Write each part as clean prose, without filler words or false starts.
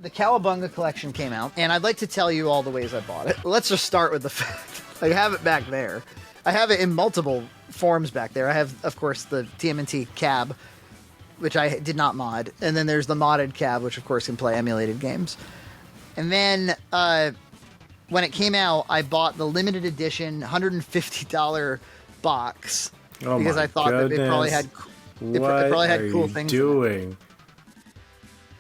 the Cowabunga Collection came out, and I'd like to tell you all the ways I bought it. Let's just start with the fact I have it back there. I have it in multiple forms back there. I have, of course, the TMNT cab, which I did not mod, and then there's the modded cab, which of course can play emulated games. And then when it came out, I bought the limited edition $150 box because I thought that it probably had cool things. What are you doing?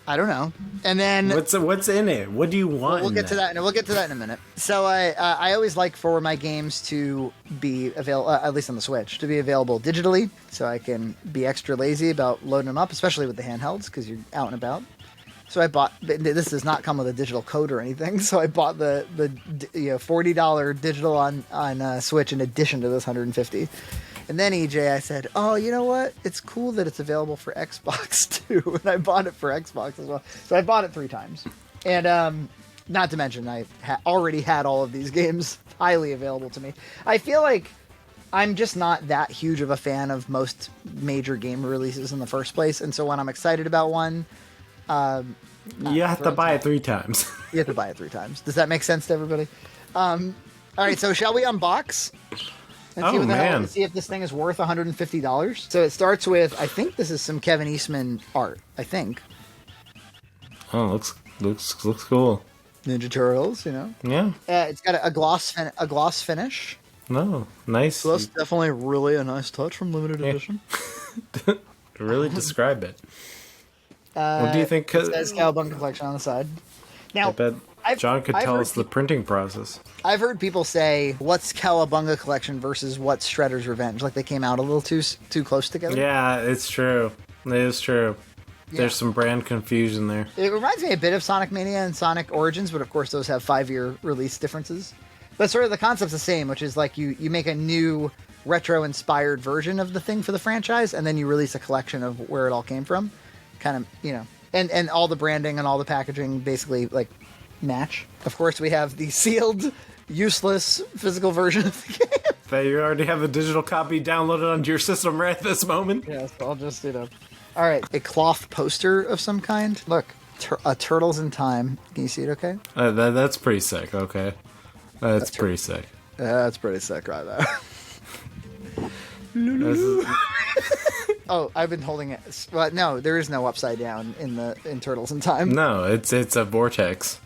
I don't know. And then what's in it? What do you want? We'll get to that. We'll get to that in a minute. So I always like for my games to be available, at least on the Switch, to be available digitally, so I can be extra lazy about loading them up, especially with the handhelds, because you're out and about. So I bought. This does not come with a digital code or anything. So I bought the $40 digital on Switch in addition to this $150. And then EJ, I said, oh, you know what? It's cool that it's available for Xbox too. And I bought it for Xbox as well. So I bought it 3 times. And not to mention, I already had all of these games highly available to me. I feel like I'm just not that huge of a fan of most major game releases in the first place. And so when I'm excited about one, you have to buy it 3 times. You have to buy it 3 times. Does that make sense to everybody? All right, so shall we unbox? And see if this thing is worth $150. So it starts with, I think this is some Kevin Eastman art. I think. Oh, looks cool. Ninja Turtles, you know. Yeah. It's got a gloss finish. No, nice. So that's definitely really a nice touch from limited edition. Really describe it. What do you think? It says Cowabunga Collection on the side. Now, I bet John could tell us the printing process. I've heard people say, what's Cowabunga Collection versus what's Shredder's Revenge? Like they came out a little too close together. Yeah, it's true. It is true. Yeah. There's some brand confusion there. It reminds me a bit of Sonic Mania and Sonic Origins, but of course those have 5-year release differences. But sort of the concept's the same, which is like you make a new retro-inspired version of the thing for the franchise, and then you release a collection of where it all came from. Kind of, you know, and all the branding and all the packaging basically like match. Of course, we have the sealed, useless physical version of the game. That you already have a digital copy downloaded onto your system right at this moment. Yes, I'll just, you know. All right, a cloth poster of some kind. Look, Turtles in Time. Can you see it okay? That's pretty sick, okay. That's pretty sick. That's pretty sick right there. Oh, I've been holding it. Well, no, there is no upside down in Turtles in Time. No, it's a vortex.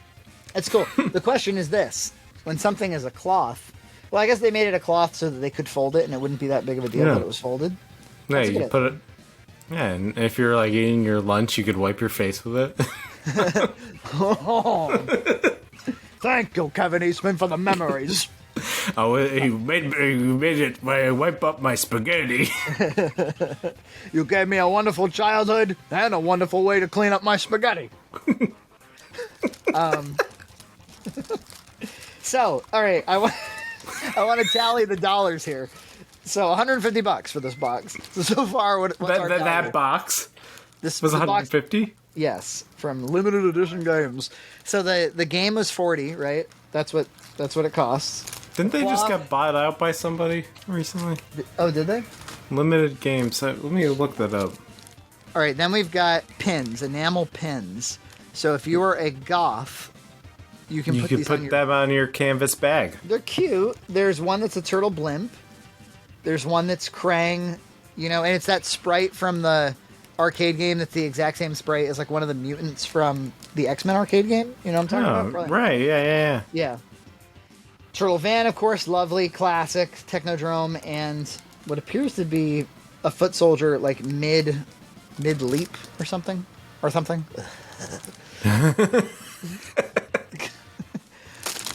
It's cool. The question is this: when something is a cloth, well, I guess they made it a cloth so that they could fold it, and it wouldn't be that big of a deal that it was folded. Yeah, you put it. Yeah, and if you're like eating your lunch, you could wipe your face with it. Oh, thank you, Kevin Eastman, for the memories. Oh, you made it. I wipe up my spaghetti. You gave me a wonderful childhood and a wonderful way to clean up my spaghetti. So, all right, I want to tally the dollars here. So, $150 for this box. So far, what's our that box? This was $150. Yes, from limited edition games. So the game was $40, right? That's what it costs. Didn't they just get bought out by somebody recently? Oh, did they? Limited games. Let me look that up. All right, then we've got pins, enamel pins. So if you are a goth, you can put them on your canvas bag. They're cute. There's one that's a turtle blimp. There's one that's Krang, you know, and it's that sprite from the arcade game that's the exact same sprite as like one of the mutants from the X-Men arcade game. You know what I'm talking about? Right, yeah. Yeah. Turtle Van, of course, lovely, classic, Technodrome, and what appears to be a foot soldier like mid-leap or something.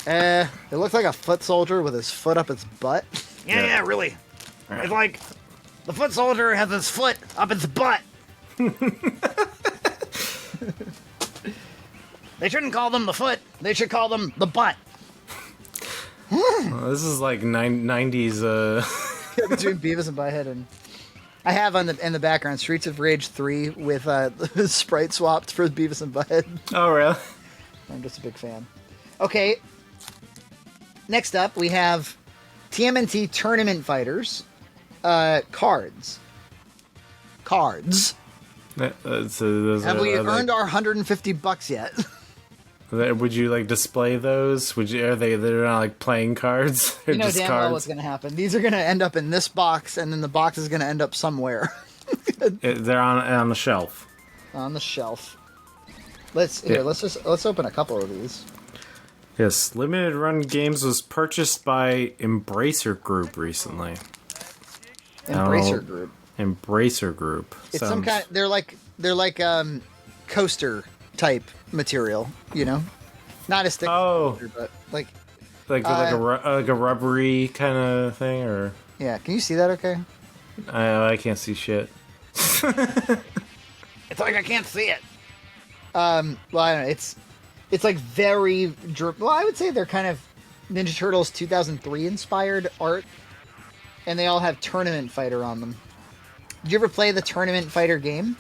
It looks like a foot soldier with his foot up its butt. Yeah, really. Right. It's like the foot soldier has his foot up its butt. They shouldn't call them the foot. They should call them the butt. Well, this is like 90s. Between Beavis and Butthead, and I have in the background Streets of Rage 3 with sprite swapped for Beavis and Butthead. Oh, really? I'm just a big fan. Okay. Next up, we have TMNT Tournament Fighters cards. Have we earned our $150 yet? Would you like display those? Would you? Are they? They're not like playing cards. They're You know just damn well what's going to happen. These are going to end up in this box, and then the box is going to end up somewhere They're on the shelf. on the shelf. Let's open a couple of these. Yes, Limited Run Games was purchased by Embracer Group recently. Embracer Group. Embracer Group. It's some kind. They're like coaster type material. You know, not a stick. Coaster, but like a rubbery kind of thing, or yeah. Can you see that? Okay. I can't see shit. It's like I can't see it. Well, I don't know. It's like very. Well, I would say they're kind of Ninja Turtles 2003 inspired art, and they all have Tournament Fighter on them. Did you ever play the Tournament Fighter game?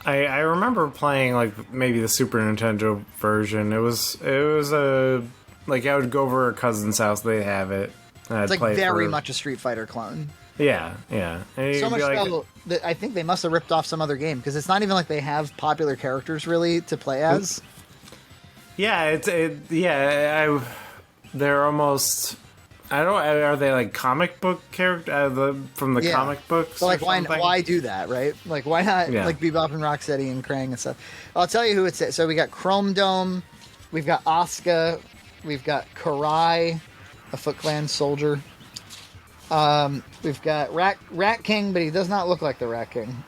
I remember playing like maybe the Super Nintendo version. It was a like I would go over a cousin's house. They have it. It's like very much a Street Fighter clone. Yeah. And so much like, so that I think they must have ripped off some other game because it's not even like they have popular characters really to play as. Yeah, they're almost. I don't. Are they like comic book character from the comic books? So like, why do that, right? Like, why not like Bebop and Rocksteady and Krang and stuff? I'll tell you who it's. So we got Chrome Dome, we've got Asuka, we've got Karai, a Foot Clan soldier. We've got Rat King, but he does not look like the Rat King.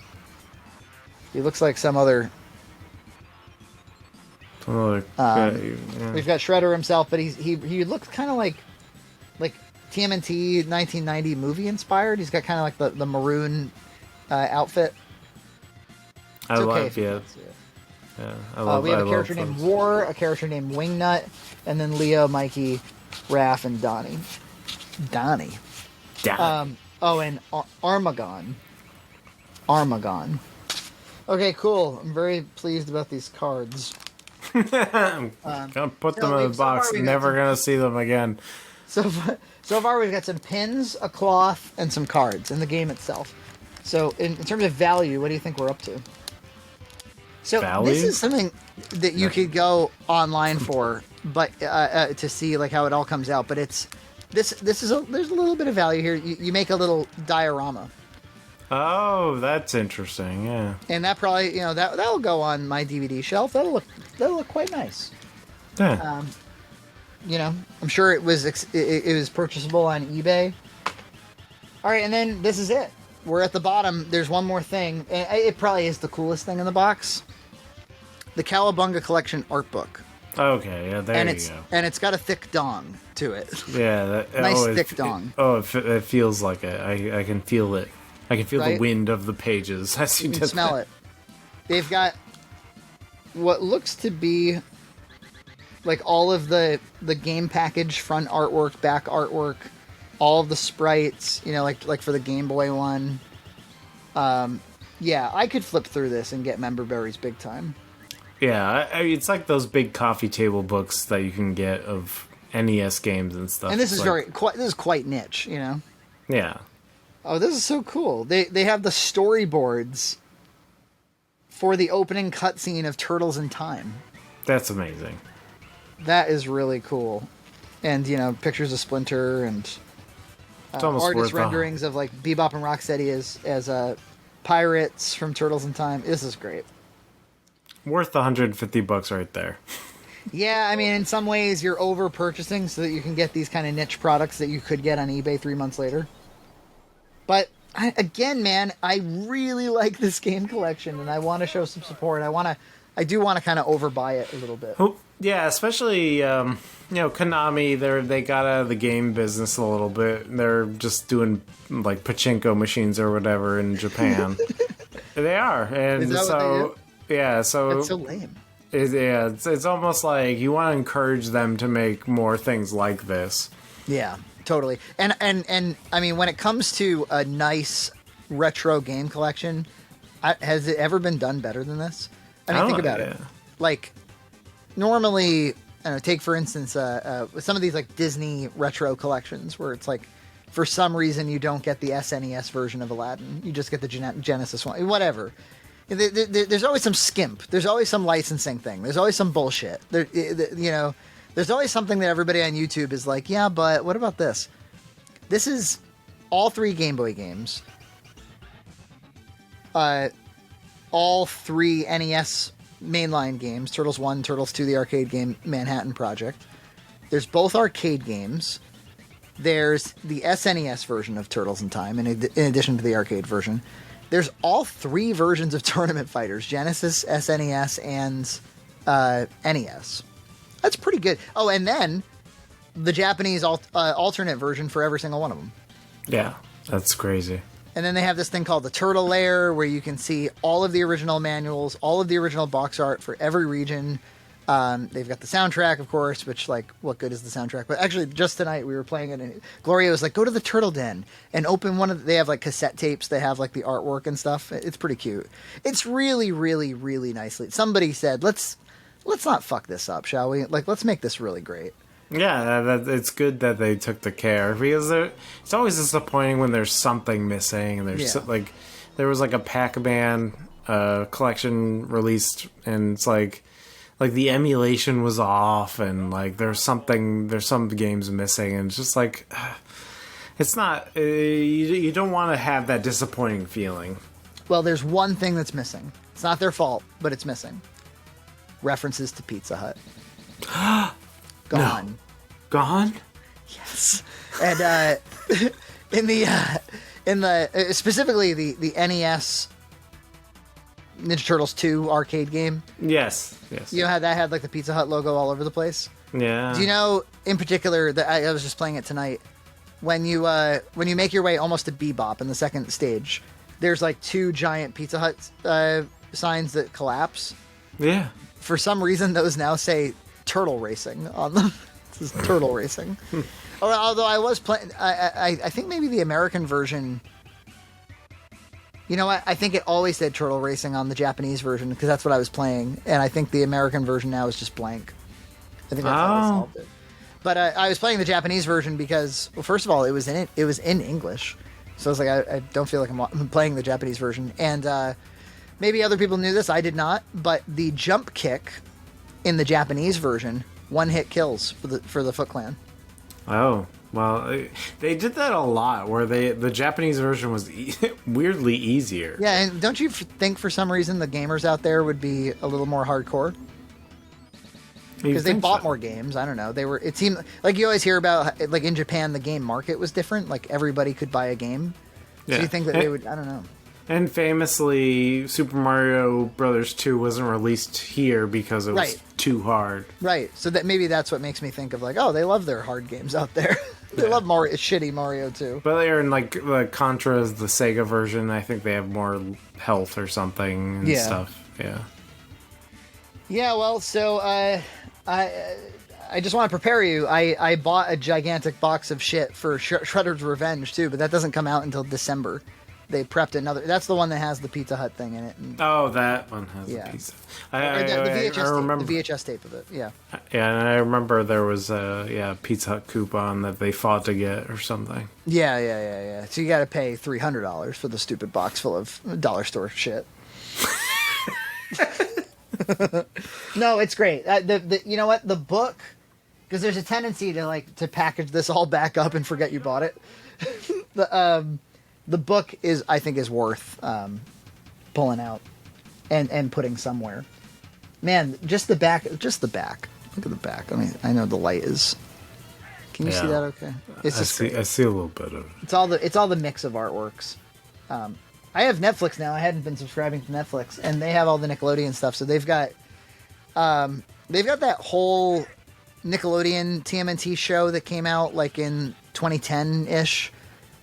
He looks like some other. We've got Shredder himself, but he looks kind of like TMNT 1990 movie inspired. He's got kind of like the maroon outfit. I love it. Yeah, I love. We have a character named War, a character named Wingnut, and then Leo, Mikey, Raph, and Donnie. Donnie. And Armagon. Okay, cool. I'm very pleased about these cards. I'm gonna put them in the box. Never gonna see them again. So far we've got some pins, a cloth, and some cards in the game itself. So in terms of value, what do you think we're up to? So value? This is something that you could go online for, but to see like how it all comes out. But it's there's a little bit of value here. You make a little diorama. Oh, that's interesting. Yeah. And that probably that'll go on my DVD shelf. That'll look quite nice. Yeah. I'm sure it was purchasable on eBay. All right, and then this is it. We're at the bottom. There's one more thing. And it probably is the coolest thing in the box. The Cowabunga Collection art book. Okay, yeah, there you go. And it's got a thick dong to it. Yeah, nice thick dong. It feels like it. I can feel it. I can feel the wind of the pages as you can smell it. They've got what looks to be like all of the game package, front artwork, back artwork, all of the sprites, like for the Game Boy one. Yeah, I could flip through this and get member berries big time. Yeah, it's like those big coffee table books that you can get of NES games and stuff. And this is this is quite niche, Yeah. Oh, this is so cool. They have the storyboards for the opening cutscene of Turtles in Time. That's amazing. That is really cool. And, pictures of Splinter and artist renderings of like Bebop and Rocksteady as pirates from Turtles in Time. This is great. Worth $150 right there. Yeah, I mean, in some ways you're over purchasing so that you can get these kind of niche products that you could get on eBay 3 months later. But again, man, I really like this game collection, and I want to show some support. I do want to kind of overbuy it a little bit. Yeah, especially Konami. They got out of the game business a little bit. They're just doing like pachinko machines or whatever in Japan. They are, and is that what they do? Yeah, so that's so lame. It's almost like you want to encourage them to make more things like this. Yeah, totally. And I mean, when it comes to a nice retro game collection, has it ever been done better than this? I mean, think about it. Like, normally, I don't know, take for instance some of these like Disney retro collections where it's like, for some reason you don't get the SNES version of Aladdin, you just get the Genesis one, whatever. There's always some skimp. There's always some licensing thing. There's always some bullshit. There's always something that everybody on YouTube is like, yeah, but what about this? This is all 3 Game Boy games. All 3 NES mainline games, Turtles 1, Turtles 2, the arcade game, Manhattan Project. There's both arcade games. There's the SNES version of Turtles in Time, in addition to the arcade version. There's all 3 versions of Tournament Fighters, Genesis, SNES, and NES. That's pretty good. Oh, and then the Japanese alternate version for every single one of them. Yeah, that's crazy. And then they have this thing called the Turtle Lair, where you can see all of the original manuals, all of the original box art for every region. They've got the soundtrack, of course, which, like, what good is the soundtrack? But actually, just tonight we were playing it, and Gloria was like, go to the Turtle Den and open one of the... They have, like, cassette tapes. They have, like, the artwork and stuff. It's pretty cute. It's really, really, really nicely... Somebody said, let's not fuck this up, shall we? Like, let's make this really great. Yeah, it's good that they took the care, because it's always disappointing when there's something missing, and there's like there was like a Pac-Man collection released, and it's like the emulation was off, and like there's some games missing, and it's just like it's not you don't want to have that disappointing feeling. Well, there's one thing that's missing. It's not their fault, but it's missing. References to Pizza Hut. Gone. No. Gone? Yes. And in the specifically the NES Ninja Turtles 2 arcade game. Yes. You know how that had like the Pizza Hut logo all over the place? Yeah. Do you know in particular that I was just playing it tonight, when you make your way almost to Bebop in the second stage, there's like 2 giant Pizza Hut signs that collapse. Yeah. For some reason those now say Turtle Racing on them. This is Turtle Racing. Although I was playing, I think maybe the American version. You know what? I think it always said Turtle Racing on the Japanese version, because that's what I was playing, and I think the American version now is just blank. I think that's how they solved it. But I was playing the Japanese version because, well, first of all, it was in English, so I was like, I don't feel like I'm playing the Japanese version, and maybe other people knew this. I did not, but the jump kick in the Japanese version, 1-hit kills for the Foot Clan. Oh, well, they did that a lot, where the Japanese version was weirdly easier. Yeah, and don't you think for some reason the gamers out there would be a little more hardcore? Because they bought more games. I don't know. It seemed like you always hear about, like, in Japan the game market was different. Like, everybody could buy a game. So you think that they would? I don't know. And famously, Super Mario Brothers 2 wasn't released here because it was too hard. Right. So that maybe that's what makes me think of, like, oh, they love their hard games out there. They love shitty Mario 2. But they're in, like, the Contra's, the Sega version. I think they have more health or something and stuff. Yeah. Yeah, well, so I just want to prepare you. I bought a gigantic box of shit for Shredder's Revenge, too, but that doesn't come out until December. They prepped another. That's the one that has the Pizza Hut thing in it. And, that one has the pizza. I remember the VHS tape of it. Yeah. Yeah, and I remember there was a Pizza Hut coupon that they fought to get or something. Yeah. So you got to pay $300 for the stupid box full of dollar store shit. No, it's great. You know what? The book, because there's a tendency to package this all back up and forget you bought it. The book I think is worth pulling out and putting somewhere. Man, just the back. Look at the back. I know the light is. Can you see that? Okay. It's I see a little bit of it. It's all the mix of artworks. I have Netflix now. I hadn't been subscribing to Netflix, and they have all the Nickelodeon stuff. So they've got that whole Nickelodeon TMNT show that came out like in 2010-ish.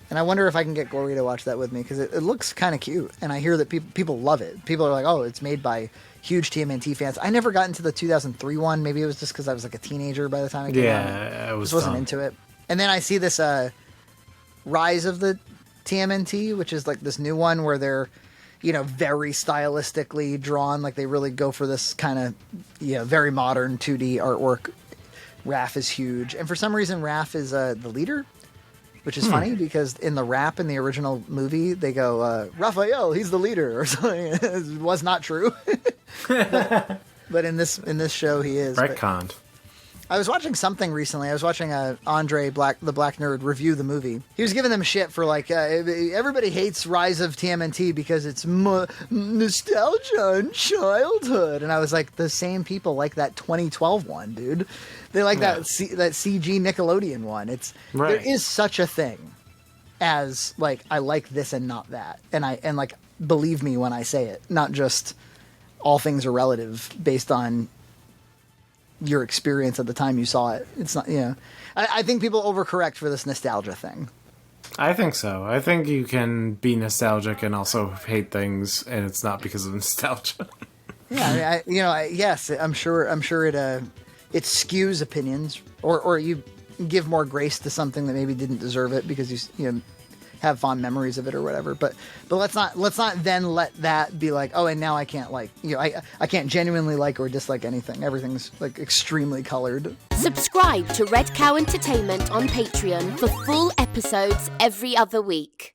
And I wonder if I can get Gloria to watch that with me, because it looks kind of cute. And I hear that people love it. People are like, oh, it's made by huge TMNT fans. I never got into the 2003 one. Maybe it was just because I was like a teenager by the time it came out. Yeah, I wasn't into it. And then I see this Rise of the TMNT, which is like this new one where they're, very stylistically drawn. Like they really go for this kind of, very modern 2D artwork. Raph is huge. And for some reason, Raph is the leader. which is funny because in the rap in the original movie, they go, Raphael, he's the leader, or something. It was not true. but in this show, he is. Retconned. I was watching something recently. I was watching Andre the Black Nerd review the movie. He was giving them shit for like everybody hates Rise of TMNT because it's nostalgia and childhood, and I was like, the same people like that 2012 one, dude. They like that CG Nickelodeon one. There is such a thing as like I like this and not that, and like believe me when I say it, not just all things are relative based on your experience at the time you saw it. It's not, I think people overcorrect for this nostalgia thing. I think so. I think you can be nostalgic and also hate things, and it's not because of nostalgia. Yeah, yes, I'm sure it skews opinions, or you give more grace to something that maybe didn't deserve it because you have fond memories of it or whatever. But let's not then let that be like, oh, and now I can't like, I can't genuinely like or dislike anything. Everything's like extremely colored. Subscribe to Red Cow Entertainment on Patreon for full episodes every other week.